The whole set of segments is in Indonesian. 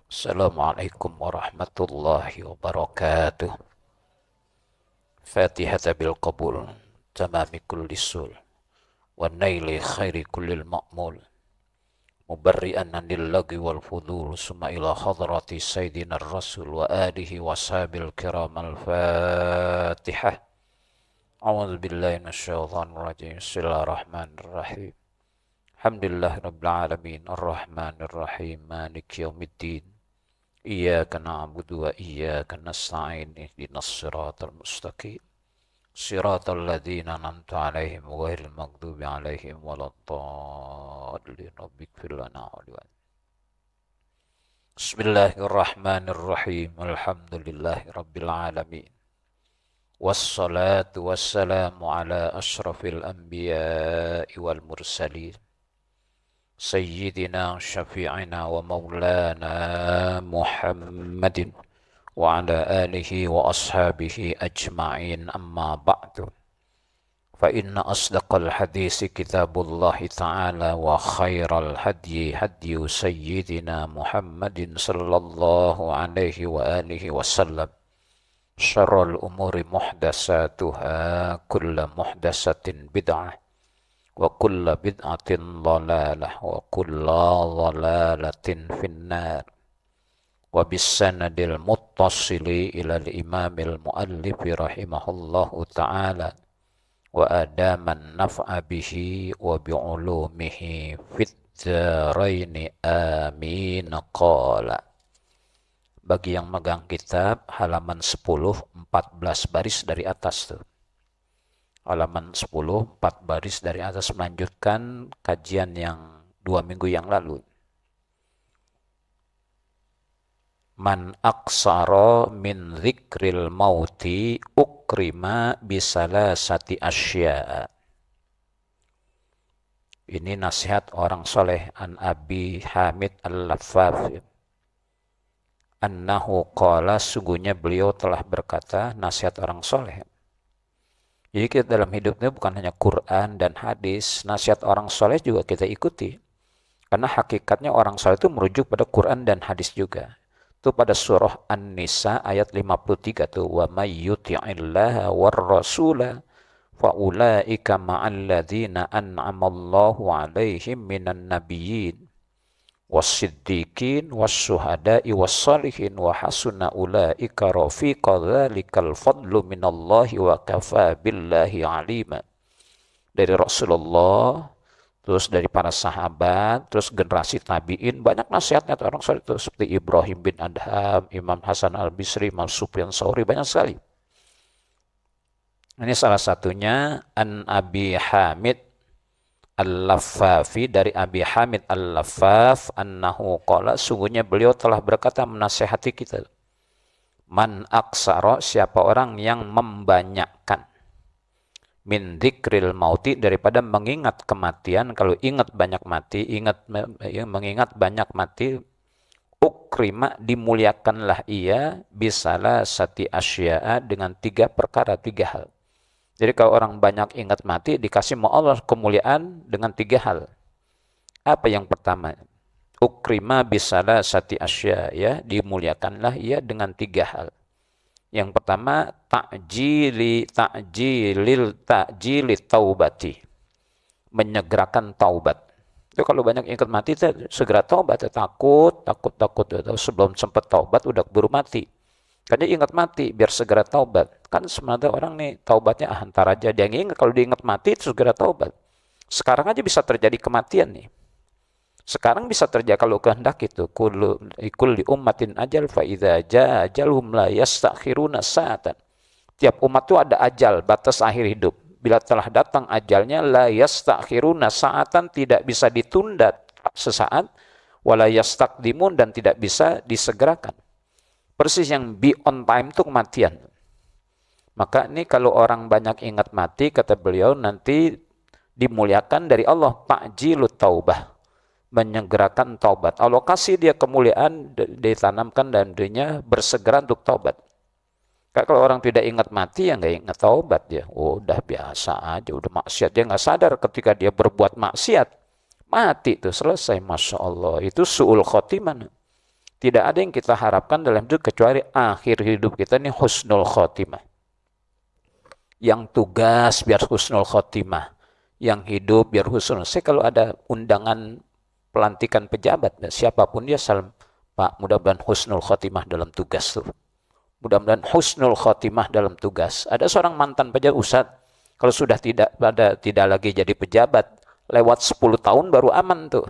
Assalamualaikum warahmatullahi wabarakatuh. Fatihata bil qabul, tamami kulli sul, wa naili khairi kullil ma'mul. Mubarri'an anil lagi wal fudul, summa ila hadrati sayyidina rasul wa alihi wa sahabil kiram al-fatihah. A'udzu billahi minasyaitonir rajim. Bismillahirrahmanirrahim. Alhamdulillahi rabbil alamin, arrahmanir rahim, maliki yaumiddin. Iyyaka na'budu wa iyyaka nasta'in ihdinas siratal mustaqim siratal ladzina an'amta 'alaihim ghairil maghdubi 'alaihim waladdallin rabbighfir lana wa liwal. Bismillahirrahmanirrahim. Alhamdulillahi rabbil alamin. Wassalatu wassalamu ala asyrafil anbiya'i wal mursalin Sayyidina syafi'ina wa maulana Muhammadin wa ala alihi wa ashabihi ajma'in, amma ba'du. Fa inna asdaqal hadisi kitabullahi ta'ala wa khairal hadyi hadyu sayyidina Muhammadin sallallahu alaihi wa alihi wasallam. Syarrul umuri muhdasatuha, kulla muhdasatin bid'ah, wa kulla bid'atin dhalalah, wa kulla dhalalatin finnar. Wa bisanadil muttasili ilal imamil muallifi rahimahullahu ta'ala, wa adaman naf'a bihi wa bi'ulumihi fit dharaini amin. Qala. Bagi yang megang kitab, halaman 10, 14 baris dari atas tuh. Halaman 10, 4 baris dari atas, melanjutkan kajian yang 2 minggu yang lalu. Man aksara min dzikril mauti ukrima bisalasati asya'a. Ini nasihat orang soleh. An Abi Hamid Al-Laffaf annahu qala, sungguhnya beliau telah berkata, nasihat orang soleh. Jadi kita dalam hidupnya bukan hanya Quran dan hadis, nasihat orang soleh juga kita ikuti. Karena hakikatnya orang soleh itu merujuk pada Quran dan hadis juga. Itu pada surah An-Nisa ayat 53 tuh, wa may yuti'illaha war rasula fa ulaika ma'al ladzina an'amallahu 'alaihim minan nabiyyin was-siddiqin was-syuhada'i was-shalihin wa hasuna ulaika rafiqa, dzalikal fadlu minallahi wa kafa billahi 'alima. Dari Rasulullah, terus dari para sahabat, terus generasi tabi'in, banyak nasihatnya orang soleh itu, seperti Ibrahim bin Adham, Imam Hasan Al-Bisri, Imam Sufyan Tsauri, banyak sekali. Ini salah satunya An Abi Hamid Al-Laffafi, dari Abi Hamid Al-Laffaf annahu qala, sungguhnya beliau telah berkata menasihati kita. Man aksara, siapa orang yang membanyakkan, min dzikril mauti, daripada mengingat kematian. Kalau ingat banyak mati, mengingat banyak mati, ukrima, dimuliakanlah ia, bisalasati asya'a, dengan 3 perkara, 3 hal. Jadi kalau orang banyak ingat mati, dikasih sama Allah kemuliaan dengan 3 hal. Apa yang pertama? Ukrima bisalasati asya'a, ya, dimuliakanlah ia dengan 3 hal. Yang pertama, ta'jili taubati, menyegerakan taubat. Itu kalau banyak ingat mati, segera taubat. Takut, sebelum sempat taubat udah keburu mati. Karena ingat mati, biar segera taubat. Kan sebenarnya orang nih taubatnya antar aja. Dia ingat, kalau diingat mati itu segera taubat. Sekarang aja bisa terjadi kematian nih. Sekarang bisa terjadi kalau kehendak itu. Kulli ummatin ajal fa idza jaa ajalhum la yastakhiruna sa'atan. Tiap umat itu ada ajal, batas akhir hidup. Bila telah datang ajalnya, la yastakhiruna sa'atan, tidak bisa ditunda sesaat, wala yastaqdimun, dan tidak bisa disegerakan. Persis yang be on time itu kematian. Maka ini kalau orang banyak ingat mati, kata beliau, nanti dimuliakan dari Allah, ta'jilut taubah, menyegerakan taubat. Allah kasih dia kemuliaan, ditanamkan dalam dirinya bersegera untuk taubat. Kalau orang tidak ingat mati, ya nggak ingat taubat dia. Oh, udah biasa aja, udah maksiat. Dia nggak sadar ketika dia berbuat maksiat. Mati itu selesai, Masya Allah. Itu su'ul khotimah. Tidak ada yang kita harapkan dalam hidup kecuali akhir hidup kita ini husnul khotimah. Yang tugas biar husnul khotimah, yang hidup biar husnul. Saya kalau ada undangan pelantikan pejabat, siapapun dia, salam, Pak, mudah-mudahan husnul khotimah dalam tugas tuh. Mudah-mudahan husnul khotimah dalam tugas. Ada seorang mantan pejabat, Ustaz, kalau sudah tidak lagi jadi pejabat, lewat 10 tahun baru aman tuh.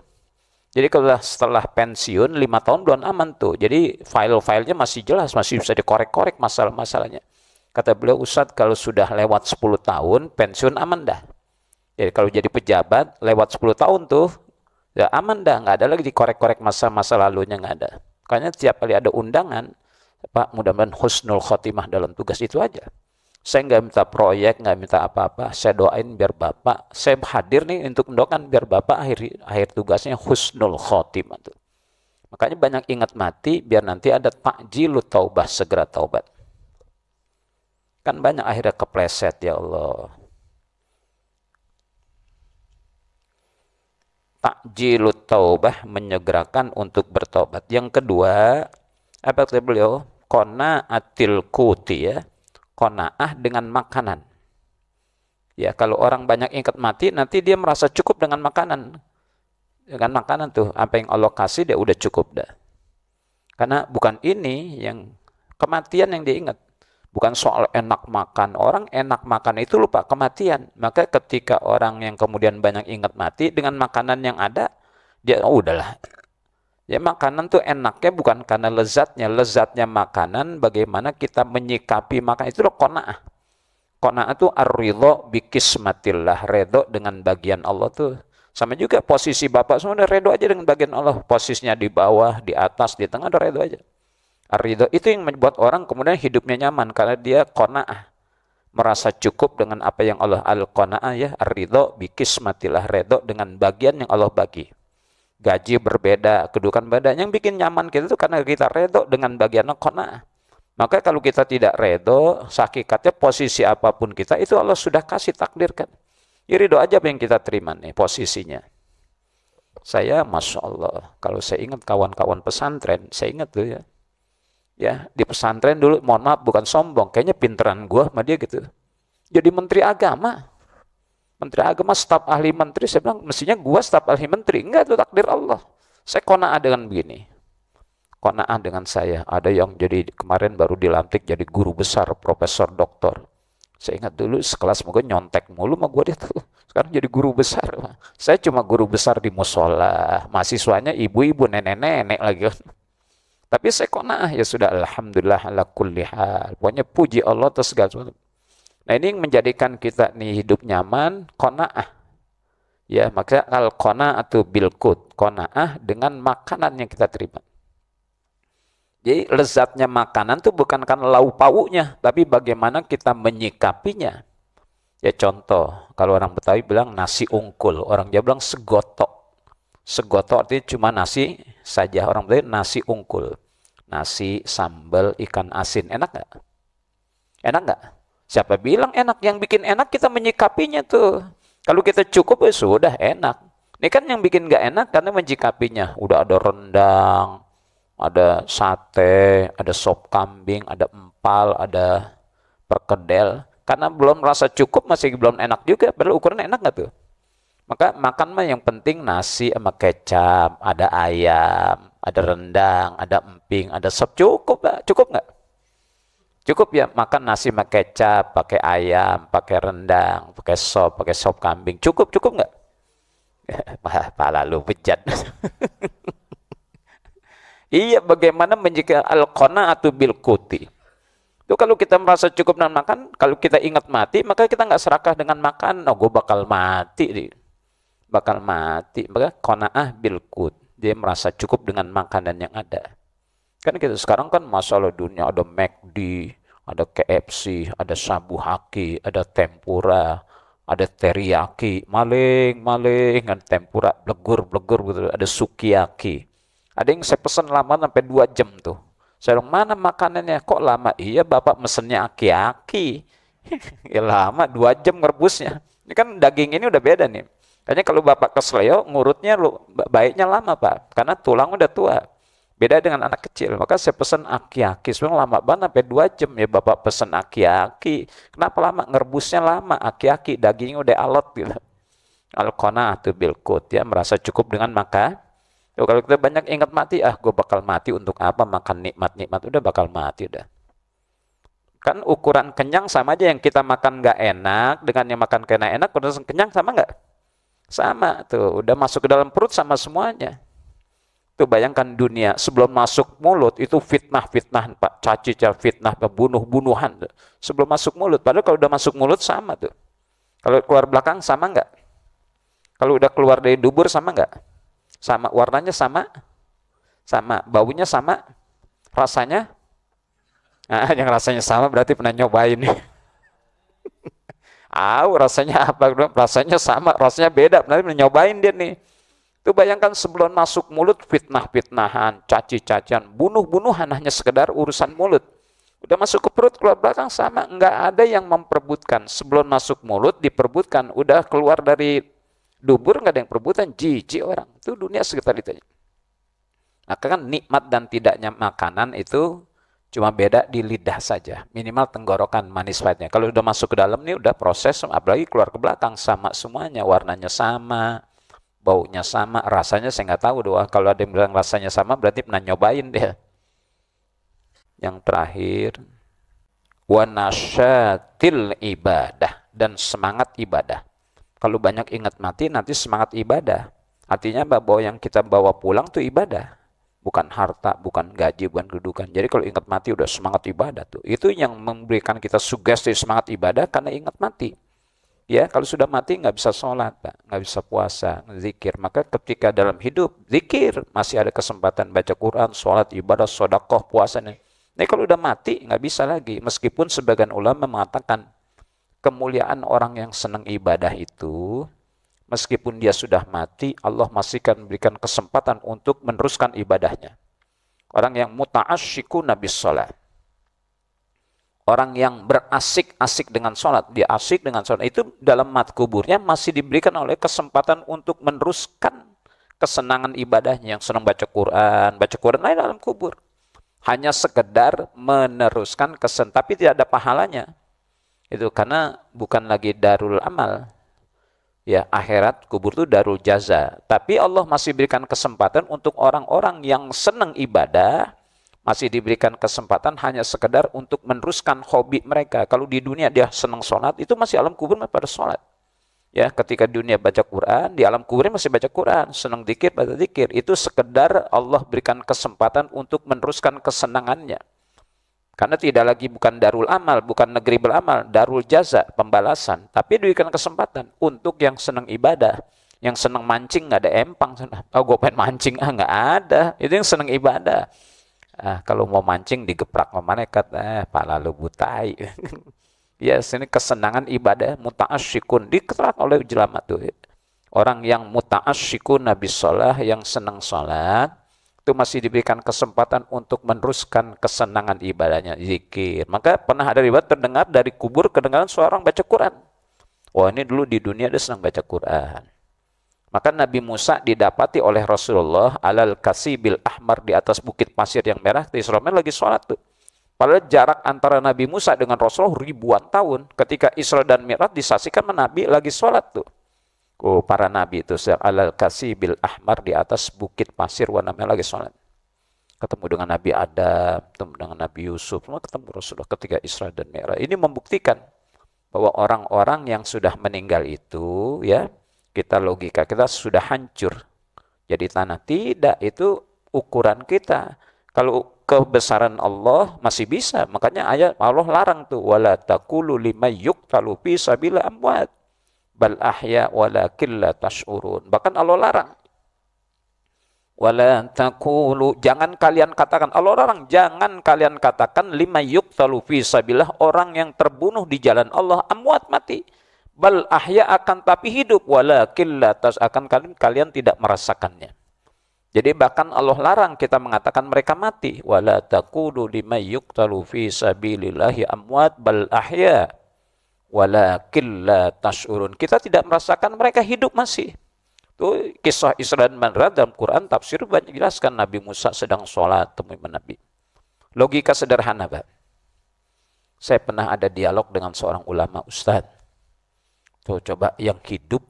Jadi kalau setelah pensiun 5 tahun belum aman tuh. Jadi file-filenya masih jelas, masih bisa dikorek-korek masalah-masalahnya. Kata beliau, Ustadz, kalau sudah lewat 10 tahun pensiun aman dah. Jadi kalau jadi pejabat lewat 10 tahun tuh ya aman dah, nggak ada lagi dikorek-korek masa-masa lalunya, nggak ada. Makanya tiap kali ada undangan, Pak, mudah-mudahan husnul khotimah dalam tugas, itu aja. Saya nggak minta proyek, nggak minta apa-apa. Saya doain biar Bapak, saya hadir nih untuk mendoakan biar Bapak akhir tugasnya husnul khotimah. Tuh. Makanya banyak ingat mati biar nanti ada takjilut taubah, segera taubat. Kan banyak akhirnya kepleset, ya Allah. Takjilut taubah, menyegerakan untuk bertobat. Yang kedua, apa kata beliau? Qanaatil kuti, ya. Qanaah dengan makanan. Ya, kalau orang banyak ingat mati, nanti dia merasa cukup dengan makanan. Dengan makanan tuh, apa yang Allah kasih dia udah cukup dah. Karena bukan ini yang kematian yang dia ingat. Bukan soal enak makan. Orang enak makan itu lupa kematian. Maka ketika orang yang kemudian banyak ingat mati dengan makanan yang ada, dia udahlah. Ya, makanan tuh enaknya bukan karena lezatnya. Lezatnya makanan bagaimana kita menyikapi makan. Itu loh qanaah. Qanaah tuh ar-ridho bikismatillah. Redho dengan bagian Allah tuh. Sama juga posisi Bapak semua udah redho aja dengan bagian Allah. Posisinya di bawah, di atas, di tengah udah redho aja. Ar-ridho itu yang membuat orang kemudian hidupnya nyaman. Karena dia qanaah. Merasa cukup dengan apa yang Allah al-qanaah, ya. Ar-ridho bikismatillah. Redho dengan bagian yang Allah bagi. Gaji berbeda, kedudukan beda. Yang bikin nyaman kita itu karena kita redho dengan bagian qanaah. Maka kalau kita tidak redho, hakikatnya posisi apapun kita, itu Allah sudah kasih takdirkan. Ya ridho aja apa yang kita terima nih posisinya. Saya, Masya Allah, kalau saya ingat kawan-kawan pesantren, saya ingat tuh ya. Ya, di pesantren dulu, mohon maaf bukan sombong, kayaknya pinteran gue sama dia gitu. Jadi menteri agama. Menteri agama, staf ahli menteri, saya bilang, mestinya gua staf ahli menteri. Enggak, itu takdir Allah. Saya qanaah dengan begini. Qanaah dengan saya. Ada yang jadi kemarin baru dilantik jadi guru besar, profesor, doktor. Saya ingat dulu sekelas moga nyontek mulu sama gua dia tuh. Sekarang jadi guru besar. Saya cuma guru besar di musola. Mahasiswanya ibu-ibu, nenek-nenek lagi. Tapi saya qanaah, ya sudah, alhamdulillah ala kulli hal. Pokoknya puji Allah atas segala sesuatu. Nah, ini yang menjadikan kita nih hidup nyaman, qanaah. Ya, maka al-qanaatu bil qut, qanaah dengan makanan yang kita terima. Jadi lezatnya makanan tuh bukan karena lauk pauknya, tapi bagaimana kita menyikapinya. Ya contoh, kalau orang Betawi bilang nasi ungkul, orang Jawa bilang segotok. Segotok artinya cuma nasi saja, orang Betawi nasi ungkul. Nasi, sambal, ikan asin, enak nggak? Enak nggak? Siapa bilang enak? Yang bikin enak kita menyikapinya tuh. Kalau kita cukup ya sudah enak. Ini kan yang bikin nggak enak karena menyikapinya. Udah ada rendang, ada sate, ada sop kambing, ada empal, ada perkedel. Karena belum rasa cukup masih belum enak juga. Padahal ukuran enak nggak tuh? Maka makan mah yang penting nasi sama kecap, ada ayam, ada rendang, ada emping, ada sop. Cukup nggak? Cukup nggak? Cukup ya makan nasi pakai kecap, pakai ayam, pakai rendang, pakai sop kambing. Cukup nggak? Pala lu bejat. Iya, bagaimana menjaga al-qanaatu bil quti. Itu kalau kita merasa cukup dengan makan, kalau kita ingat mati, maka kita nggak serakah dengan makan. Oh, gue bakal mati. Bakal mati. Maka qanaah bil qut. Dia merasa cukup dengan makanan yang ada. Kan kita sekarang kan masalah dunia, ada McD, ada KFC, ada sabu haki, ada tempura, ada teriyaki, maling, kan tempura, blegur gitu, ada sukiyaki. Ada yang saya pesan lama sampai 2 jam tuh. Saya bilang, mana makanannya? Kok lama? Iya, Bapak mesennya aki-aki. Ya lama, 2 jam ngerebusnya. Ini kan daging ini udah beda nih. Kayaknya kalau Bapak kesleo, ngurutnya baiknya lama, Pak. Karena tulang udah tua. Beda dengan anak kecil. Maka saya pesan aki-aki. Sebenarnya lama banget, sampai 2 jam ya Bapak pesan aki-aki. Kenapa lama? Ngerebusnya lama. Aki-aki, dagingnya udah alot gitu. Al-qanaatu bil qut, ya, merasa cukup dengan maka. Kalau kita banyak ingat mati, gue bakal mati untuk apa? Makan nikmat-nikmat, udah bakal mati udah. Kan ukuran kenyang sama aja, yang kita makan nggak enak dengan yang makan kena enak, udah kenyang sama nggak? Sama tuh, udah masuk ke dalam perut sama semuanya. Tuh bayangkan dunia sebelum masuk mulut itu fitnah-fitnah, Pak, caci fitnah, bunuh-bunuhan sebelum masuk mulut. Padahal kalau udah masuk mulut sama tuh. Kalau keluar belakang sama nggak? Kalau udah keluar dari dubur sama nggak? Sama, warnanya sama, sama, baunya sama, rasanya. Nah, yang rasanya sama berarti pernah nyobain nih. Rasanya apa? Rasanya sama, rasanya beda. Berarti pernah nyobain dia nih. Itu bayangkan sebelum masuk mulut fitnah-fitnahan, caci-cacian, bunuh-bunuhan hanya sekedar urusan mulut. Udah masuk ke perut, keluar belakang sama. Nggak ada yang memperebutkan. Sebelum masuk mulut diperebutkan. Udah keluar dari dubur nggak ada yang perebutan. Jijik orang. Itu dunia sekitar itu. Maka kan nikmat dan tidaknya makanan itu cuma beda di lidah saja. Minimal tenggorokan manis pahitnya. Kalau udah masuk ke dalam nih udah proses, apalagi keluar ke belakang sama semuanya. Warnanya sama, baunya sama, rasanya saya nggak tahu doang. Kalau ada yang bilang rasanya sama berarti pernah nyobain dia. Yang terakhir, wanasyatil ibadah, dan semangat ibadah. Kalau banyak ingat mati nanti semangat ibadah. Artinya bahwa yang kita bawa pulang tuh ibadah. Bukan harta, bukan gaji, bukan kedudukan. Jadi kalau ingat mati udah semangat ibadah tuh. Itu yang memberikan kita sugesti semangat ibadah karena ingat mati. Ya, kalau sudah mati nggak bisa sholat, Pak, nggak bisa puasa, zikir. Maka ketika dalam hidup, zikir, masih ada kesempatan baca Quran, sholat, ibadah, sedekah, puasa. Nah, kalau udah mati, nggak bisa lagi. Meskipun sebagian ulama mengatakan, kemuliaan orang yang senang ibadah itu, meskipun dia sudah mati, Allah masih akan memberikan kesempatan untuk meneruskan ibadahnya. Orang yang muta'asyikuna bis sholat. Orang yang berasik-asik dengan sholat, dia asik dengan sholat, itu dalam mat kuburnya masih diberikan oleh kesempatan untuk meneruskan kesenangan ibadahnya. Yang senang baca Quran lain dalam kubur. Hanya sekedar meneruskan tapi tidak ada pahalanya. Itu karena bukan lagi darul amal. Ya, akhirat kubur itu darul jaza. Tapi Allah masih berikan kesempatan untuk orang-orang yang senang ibadah, masih diberikan kesempatan hanya sekedar untuk meneruskan hobi mereka. Kalau di dunia dia senang sholat, itu masih alam kubur pada sholat. Ya, ketika dunia baca Quran, di alam kuburnya masih baca Quran. Senang zikir, baca zikir. Itu sekedar Allah berikan kesempatan untuk meneruskan kesenangannya. Karena tidak lagi bukan darul amal, bukan negeri beramal, darul jaza, pembalasan. Tapi diberikan kesempatan untuk yang senang ibadah. Yang senang mancing, nggak ada empang. Gue pengen mancing, nggak ada. Itu yang senang ibadah. Kalau mau mancing digeprak sama malaikat, pala lu butai. Ya, sini kesenangan ibadah muta'asyikun diketerak oleh ulama tuh. Orang yang muta'asyikun nabi sholat, yang senang sholat, itu masih diberikan kesempatan untuk meneruskan kesenangan ibadahnya, zikir. Maka pernah ada riwayat terdengar dari kubur kedengaran seorang baca Quran. Wah, ini dulu di dunia dia senang baca Quran. Maka Nabi Musa didapati oleh Rasulullah alal kasibil ahmar, di atas bukit pasir yang merah. Israel lagi sholat tuh. Padahal jarak antara Nabi Musa dengan Rasulullah ribuan tahun. Ketika Isra dan Mi'raj disaksikan Nabi lagi sholat tuh. Para Nabi itu alal kasibil ahmar, di atas bukit pasir warnanya lagi sholat. Ketemu dengan Nabi Adam, ketemu dengan Nabi Yusuf, semua ketemu Rasulullah ketika Isra dan Mi'raj. Ini membuktikan bahwa orang-orang yang sudah meninggal itu, ya, kita logika kita sudah hancur jadi tanah. Tidak, itu ukuran kita. Kalau kebesaran Allah masih bisa. Makanya ayat Allah larang tuh, wala taqulu liman yuqtalu fi sabilillah amwat bal ahya walakin la tash'urun. Bahkan Allah larang, wala taqulu, jangan kalian katakan, Allah larang, jangan kalian katakan liman yuqtalu fi sabilillah, orang yang terbunuh di jalan Allah, amwat, mati. Bal ahya, akan tapi hidup, walakin la tas, akan kalian tidak merasakannya. Jadi bahkan Allah larang kita mengatakan mereka mati. Wala taqulu liman yuqtalu fi sabilillahi amwat bal ahya walakin la tash'urun. Kita tidak merasakan mereka hidup masih. Tuh kisah Isra dan Mi'raj dalam Quran tafsir banyak jelaskan Nabi Musa sedang sholat temui Nabi. Logika sederhana, Pak. Saya pernah ada dialog dengan seorang ulama ustadz. Tuh coba yang hidup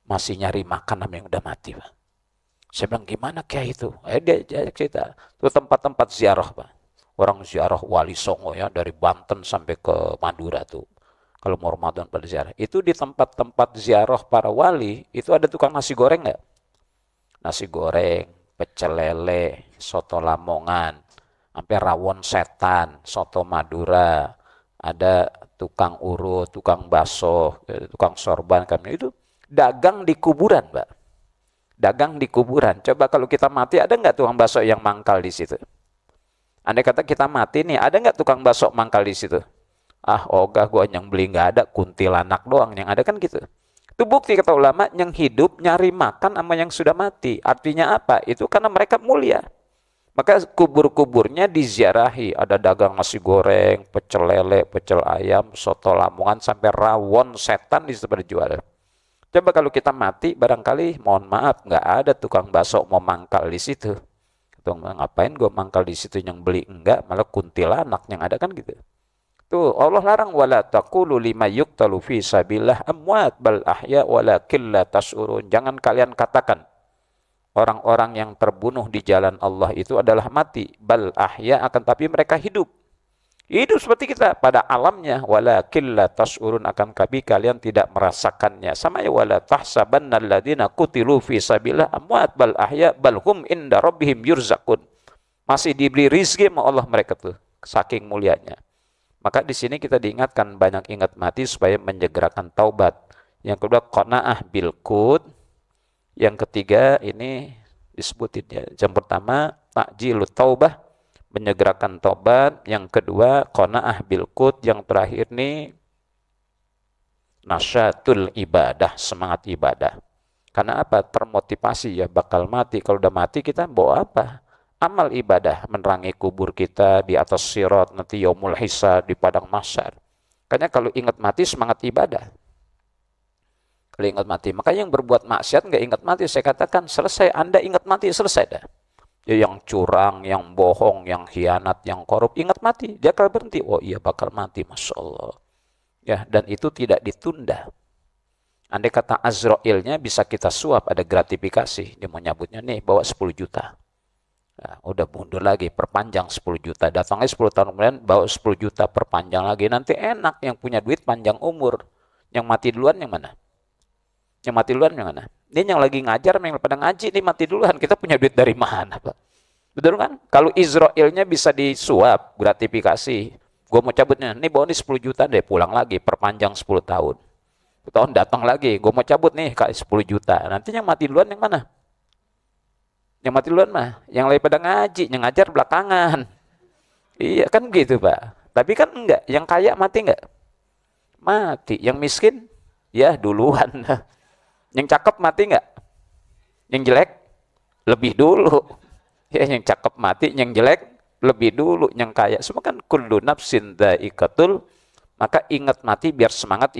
masih nyari makan sama yang udah mati, Pak. Saya bilang gimana kayak itu? Dia cerita. Itu tempat-tempat ziarah, Pak. Orang ziarah Wali Songo ya dari Banten sampai ke Madura tuh. Kalau mau Ramadan pada ziarah. Itu di tempat-tempat ziarah para wali, itu ada tukang nasi goreng nggak? Nasi goreng, pecel lele, soto Lamongan, sampai rawon setan, soto Madura, ada tukang urut, tukang bakso, tukang sorban kami itu dagang di kuburan, Mbak. Dagang di kuburan. Coba kalau kita mati, ada nggak tukang bakso yang mangkal di situ? Andai kata kita mati nih, ada nggak tukang bakso mangkal di situ? Ah, ogah gua yang beli nggak ada, kuntilanak doang yang ada kan gitu. Itu bukti kata ulama, yang hidup nyari makan sama yang sudah mati. Artinya apa? Itu karena mereka mulia. Maka kubur-kuburnya diziarahi. Ada dagang nasi goreng, pecel lele, pecel ayam, soto Lamongan, sampai rawon setan di situ pada jual. Coba kalau kita mati, barangkali mohon maaf, nggak ada tukang bakso mau mangkal di situ. Ngapain gue mangkal di situ, yang beli enggak, malah kuntilanak yang ada kan gitu. Tuh Allah larang, wala taqulu lima yuqtalu fi sabilillah amwat bal ahya walakin la tash'urun. Jangan kalian katakan orang-orang yang terbunuh di jalan Allah itu adalah mati, bal ahya, akan tapi mereka hidup. Hidup seperti kita pada alamnya, walakin la tash'urun, akan tapi kalian tidak merasakannya. Sama ya, wala tahsabanna alladziina qutilu fi sabilillah amwat bal ahya bal hum inda rabbihim yurzaqun. Masih diberi rizki sama Allah mereka tuh, saking mulianya. Maka di sini kita diingatkan banyak ingat mati supaya menyegerakan taubat. Yang kedua, qanaah bil qud. Yang ketiga ini disebutin ya. Yang pertama, ta'jilut taubah, menyegerakan taubat. Yang kedua, qanaah bil qud. Yang terakhir ini nasyatul ibadah, semangat ibadah. Karena apa? Termotivasi ya, bakal mati. Kalau udah mati kita bawa apa? Amal ibadah, menerangi kubur kita di atas sirat, nanti yaumul hisab di padang mahsyar. Makanya kalau ingat mati, semangat ibadah. Kalau ingat mati, makanya yang berbuat maksiat nggak ingat mati, saya katakan selesai. Anda ingat mati, selesai dah. Ya, yang curang, yang bohong, yang khianat, yang korup, ingat mati, dia akan berhenti. Oh iya, bakal mati, Masya Allah. Ya, dan itu tidak ditunda. Andai kata Azrailnya bisa kita suap, ada gratifikasi. Dia mau nyabutnya nih, bawa 10 juta. Nah, udah mundur lagi, perpanjang 10 juta. Datangnya 10 tahun kemudian, bawa 10 juta, perpanjang lagi. Nanti enak, yang punya duit panjang umur. Yang mati duluan yang mana? Yang mati duluan yang mana? Ini yang lagi ngajar, yang pada ngaji, ini mati duluan. Kita punya duit dari mana, Pak? Betul kan? Kalau Israelnya bisa disuap, gratifikasi. Gue mau cabutnya, ini bawa nih 10 juta deh, pulang lagi, perpanjang 10 tahun. 10 tahun datang lagi, gue mau cabut nih, kayak 10 juta. Nanti yang mati duluan yang mana? Yang mati duluan mah, yang lain pada ngaji, yang ngajar belakangan. Iya kan gitu, Pak. Tapi kan enggak, yang kaya mati enggak? Mati. Yang miskin, ya duluan. Yang cakep mati enggak? Yang jelek, lebih dulu. Ya, yang cakep mati, yang jelek, lebih dulu. Yang kaya, semua kan kullu nafsin dha'iqatul. Maka ingat mati biar semangat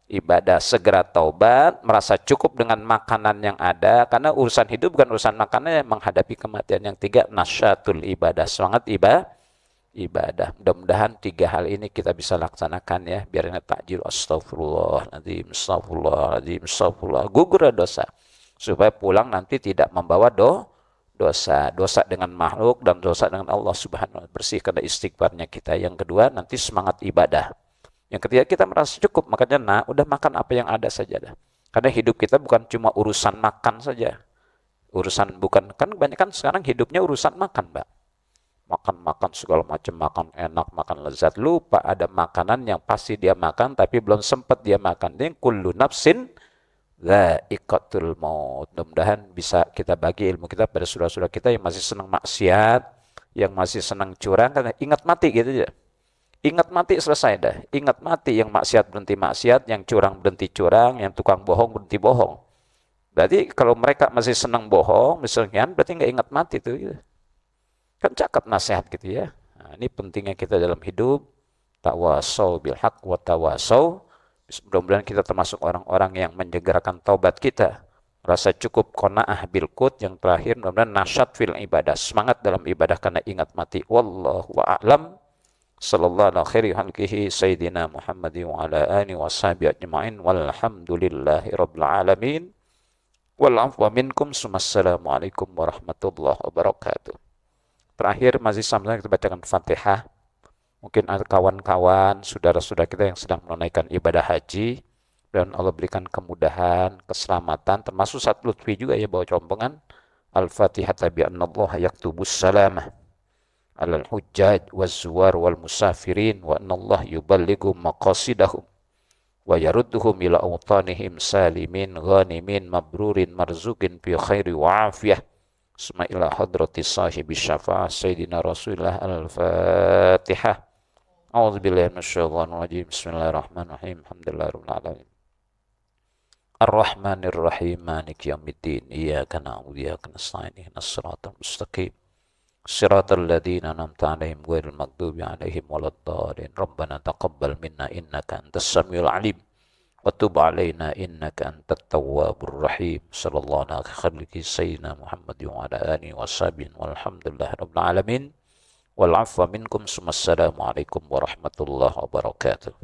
ibadah, segera taubat, merasa cukup dengan makanan yang ada, karena urusan hidup bukan urusan makanannya, menghadapi kematian. Yang tiga, nasyatul ibadah, semangat ibadah. Mudah-mudahan 3 hal ini kita bisa laksanakan ya, biar ini takjil, astagfirullahaladzim, astagfirullah, gugur dosa, supaya pulang nanti tidak membawa dosa dengan makhluk dan dosa dengan Allah Subhanahu wa ta'ala. Bersih karena istighfarnya kita. Yang kedua, nanti semangat ibadah. Yang ketiga, kita merasa cukup, makanya udah makan apa yang ada saja dah. Karena hidup kita bukan cuma urusan makan saja. Kan banyak kan sekarang hidupnya urusan makan, Mbak. Makan segala macam, makan enak, makan lezat. Lupa ada makanan yang pasti dia makan tapi belum sempat dia makan. Ini kullu nafsin dha'iqatul maut. Mudah-mudahan bisa kita bagi ilmu kita pada saudara-saudara kita yang masih senang maksiat, yang masih senang curang, karena ingat mati gitu aja. Ingat mati, selesai dah. Ingat mati, yang maksiat berhenti maksiat, yang curang berhenti curang, yang tukang bohong berhenti bohong. Berarti kalau mereka masih senang bohong, misalnya, berarti nggak ingat mati tuh. Gitu. Kan cakep nasihat gitu ya. Nah, ini pentingnya kita dalam hidup. Tawasau bil haq wa tawasau. Mudah-mudahan kita termasuk orang-orang yang menyegerakan taubat kita. rasa cukup, qanaah bil qut. Yang terakhir mudah-mudahan nasyat fil ibadah, semangat dalam ibadah karena ingat mati. Wallahu a'lam. Sallallahu ala khairi halqihi sayyidina Muhammadin wa ala alihi wa sahbihi ajma'in walhamdulillahi rabbil alamin. Wal afwa minkum. Assalamualaikum warahmatullahi wabarakatuh. Terakhir masih sama kita bacakan Fatihah. Mungkin ada kawan-kawan, saudara-saudara kita yang sedang menunaikan ibadah haji, dan Allah berikan kemudahan, keselamatan, termasuk saat lutfi juga ya bawa compongan. Al-Fatihah bi annallaha yaktubus salamah alal hujjaj waz zuwar wal musafirin wa anallah yuballighu maqasidahum wa yarudduhum ila awtanihim salimin ghanimin mabrurin marzuqin bi khairi wa afiyah. Suma ila hadrati sahibi syafa'ah sayyidina Rasulullah. Al-Fatihah. A'udzubillahi minasyaitonir rajim. Bismillahirrahmanirrahim. Alhamdulillahirabbil alamin. Ar-Rahmanir Rahim. Maliki yaumiddin. Iyyaka na'budu wa iyyaka nasta'in. Ihdinas siratal mustaqim. Siratal ladzina an'amta 'alaihim ghairil maghdubi 'alaihim waladdallin. Rabbana taqabbal minna innaka antas samiul 'alim wa tub 'alaina innaka antat tawwabur rahim. Sallallahu ala khalqi sayyidina Muhammad wa ala alihi washabihi walhamdulillahi rabbil alamin. Wal 'afwa minkum. Assalamualaikum warahmatullahi wabarakatuh.